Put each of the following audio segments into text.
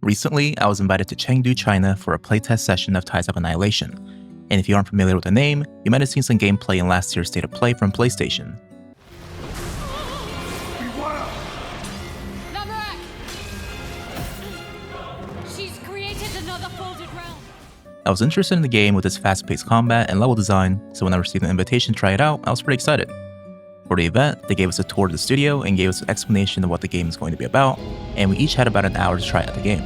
Recently, I was invited to Chengdu, China for a playtest session of Tides of Annihilation, and if you aren't familiar with the name, you might have seen some gameplay in last year's State of Play from PlayStation. I was interested in the game with its fast-paced combat and level design, so when I received an invitation to try it out, I was pretty excited. For the event, they gave us a tour of the studio and gave us an explanation of what the game is going to be about, and we each had about an hour to try out the game.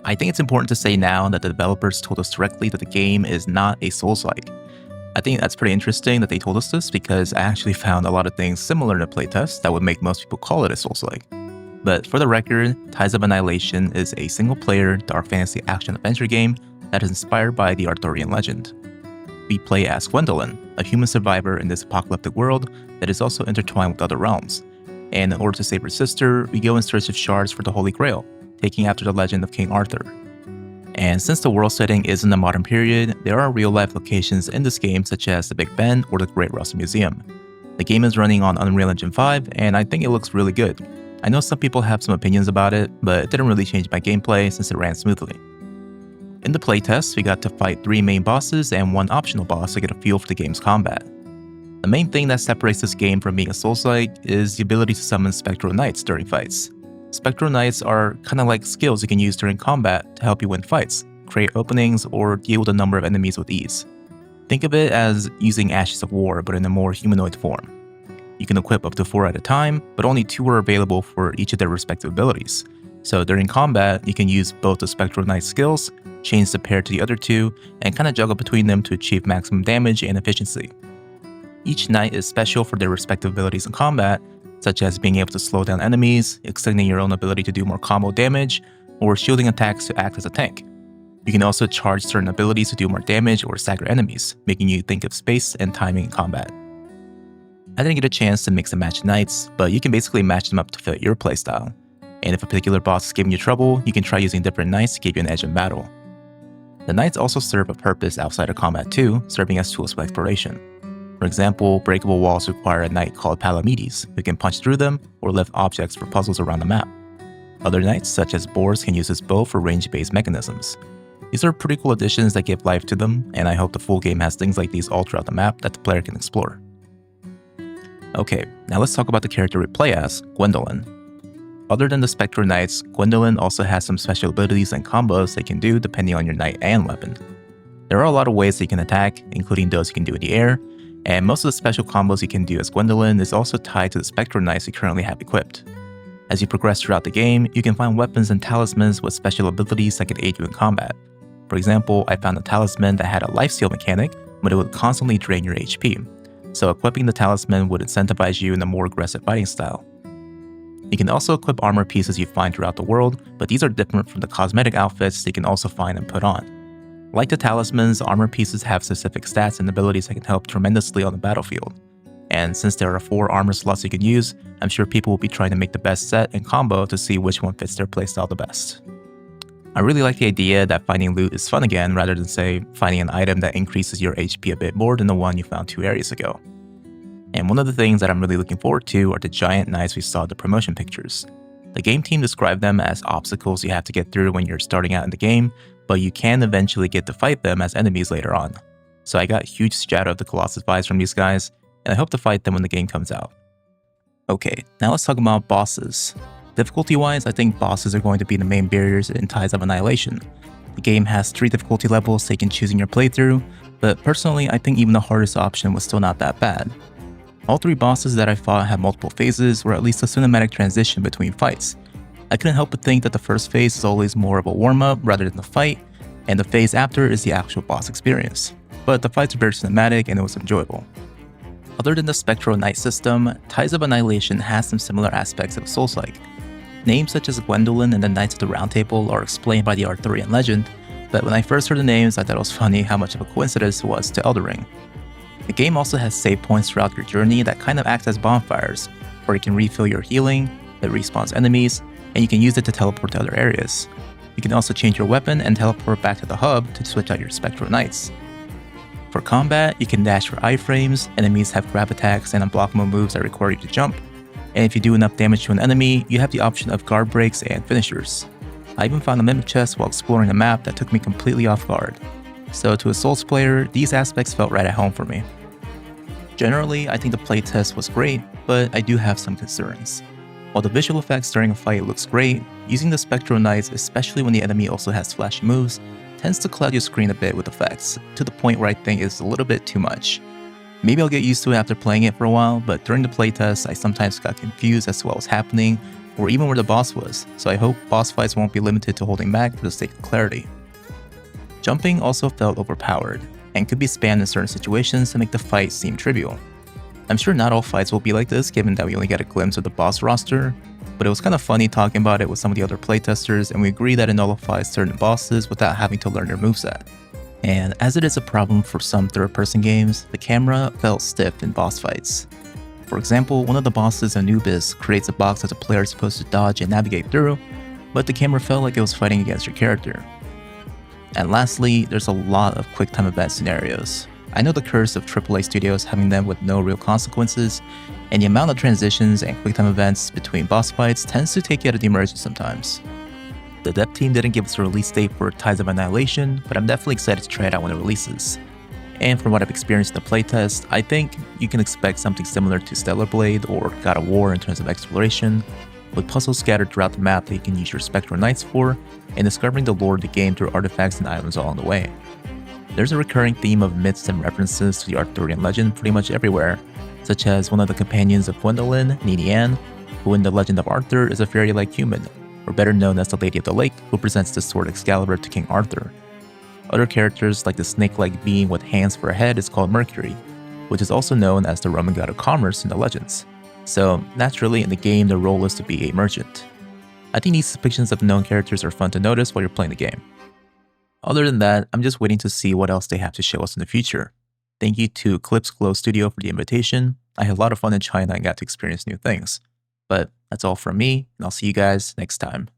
I think it's important to say now that the developers told us directly that the game is not a soulslike. I think that's pretty interesting that they told us this because I actually found a lot of things similar in the playtest that would make most people call it a soulslike. But for the record, Tides of Annihilation is a single-player dark fantasy action-adventure game that is inspired by the Arthurian legend. We play as Gwendolyn, a human survivor in this apocalyptic world that is also intertwined with other realms, and in order to save her sister, we go in search of shards for the Holy Grail, taking after the legend of King Arthur. And since the world setting is in the modern period, there are real-life locations in this game such as the Big Ben or the Great Russell Museum. The game is running on Unreal Engine 5, and I think it looks really good. I know some people have some opinions about it, but it didn't really change my gameplay since it ran smoothly. In the playtest, we got to fight 3 main bosses and 1 optional boss to get a feel for the game's combat. The main thing that separates this game from being a soulslike is the ability to summon Spectral Knights during fights. Spectral Knights are kinda like skills you can use during combat to help you win fights, create openings, or deal with a number of enemies with ease. Think of it as using Ashes of War but in a more humanoid form. You can equip up to 4 at a time, but only 2 are available for each of their respective abilities. So during combat, you can use both the Spectral Knight skills, change the pair to the other 2, and kinda juggle between them to achieve maximum damage and efficiency. Each knight is special for their respective abilities in combat, such as being able to slow down enemies, extending your own ability to do more combo damage, or shielding attacks to act as a tank. You can also charge certain abilities to do more damage or stagger enemies, making you think of space and timing in combat. I didn't get a chance to mix and match knights, but you can basically match them up to fit your playstyle. And if a particular boss is giving you trouble, you can try using different knights to give you an edge in battle. The knights also serve a purpose outside of combat too, serving as tools for exploration. For example, breakable walls require a knight called Palamedes, who can punch through them or lift objects for puzzles around the map. Other knights, such as boars, can use his bow for range-based mechanisms. These are pretty cool additions that give life to them, and I hope the full game has things like these all throughout the map that the player can explore. Okay, now let's talk about the character we play as, Gwendolyn. Other than the Spectral Knights, Gwendolyn also has some special abilities and combos they can do depending on your knight and weapon. There are a lot of ways that you can attack, including those you can do in the air, and most of the special combos you can do as Gwendolyn is also tied to the Spectral Knights you currently have equipped. As you progress throughout the game, you can find weapons and talismans with special abilities that can aid you in combat. For example, I found a talisman that had a lifesteal mechanic, but it would constantly drain your HP, so equipping the talisman would incentivize you in a more aggressive fighting style. You can also equip armor pieces you find throughout the world, but these are different from the cosmetic outfits you can also find and put on. Like the talismans, armor pieces have specific stats and abilities that can help tremendously on the battlefield. And since there are 4 armor slots you can use, I'm sure people will be trying to make the best set and combo to see which one fits their playstyle the best. I really like the idea that finding loot is fun again rather than, say, finding an item that increases your HP a bit more than the one you found 2 areas ago. And one of the things that I'm really looking forward to are the giant knights we saw in the promotion pictures. The game team described them as obstacles you have to get through when you're starting out in the game, but you can eventually get to fight them as enemies later on. So I got huge Shadow of the Colossus vibes from these guys, and I hope to fight them when the game comes out. Okay, now let's talk about bosses. Difficulty-wise, I think bosses are going to be the main barriers in Tides of Annihilation. The game has 3 difficulty levels so you can choose in your playthrough, but personally I think even the hardest option was still not that bad. All 3 bosses that I fought had multiple phases or at least a cinematic transition between fights. I couldn't help but think that the first phase is always more of a warm-up rather than the fight, and the phase after is the actual boss experience. But the fights are very cinematic and it was enjoyable. Other than the Spectral Knight system, Tides of Annihilation has some similar aspects of a soulslike. Names such as Gwendolyn and the Knights of the Round Table are explained by the Arthurian legend, but when I first heard the names I thought it was funny how much of a coincidence it was to Elden Ring. The game also has save points throughout your journey that kind of act as bonfires, where you can refill your healing, that respawns enemies, and you can use it to teleport to other areas. You can also change your weapon and teleport back to the hub to switch out your Spectral Knights. For combat, you can dash for iframes, enemies have grab attacks and unblockable moves that require you to jump, and if you do enough damage to an enemy, you have the option of guard breaks and finishers. I even found a mimic chest while exploring a map that took me completely off guard. So to a Souls player, these aspects felt right at home for me. Generally, I think the playtest was great, but I do have some concerns. While the visual effects during a fight looks great, using the Spectral knights, especially when the enemy also has flashy moves, tends to cloud your screen a bit with effects, to the point where I think it's a little bit too much. Maybe I'll get used to it after playing it for a while, but during the playtest, I sometimes got confused as to what was happening, or even where the boss was, so I hope boss fights won't be limited to holding back for the sake of clarity. Jumping also felt overpowered, and could be spammed in certain situations to make the fight seem trivial. I'm sure not all fights will be like this given that we only get a glimpse of the boss roster, but it was kind of funny talking about it with some of the other playtesters, and we agree that it nullifies certain bosses without having to learn their moveset. And as it is a problem for some third-person games, the camera felt stiff in boss fights. For example, one of the bosses, Anubis, creates a box that the player is supposed to dodge and navigate through, but the camera felt like it was fighting against your character. And lastly, there's a lot of quick-time event scenarios. I know the curse of AAA studios having them with no real consequences, and the amount of transitions and quick-time events between boss fights tends to take you out of the immersion sometimes. The dev team didn't give us a release date for Tides of Annihilation, but I'm definitely excited to try it out when it releases. And from what I've experienced in the playtest, I think you can expect something similar to Stellar Blade or God of War in terms of exploration, with puzzles scattered throughout the map that you can use your Spectral Knights for, and discovering the lore of the game through artifacts and items along the way. There's a recurring theme of myths and references to the Arthurian legend pretty much everywhere, such as one of the companions of Gwendolyn, Nini Ann, who in the Legend of Arthur is a fairy-like human, or better known as the Lady of the Lake, who presents the sword Excalibur to King Arthur. Other characters like the snake-like being with hands for a head is called Mercury, which is also known as the Roman god of commerce in the legends. So naturally in the game the role is to be a merchant. I think these depictions of known characters are fun to notice while you're playing the game. Other than that, I'm just waiting to see what else they have to show us in the future. Thank you to Eclipse Glow Studio for the invitation. I had a lot of fun in China and got to experience new things. But that's all from me, and I'll see you guys next time.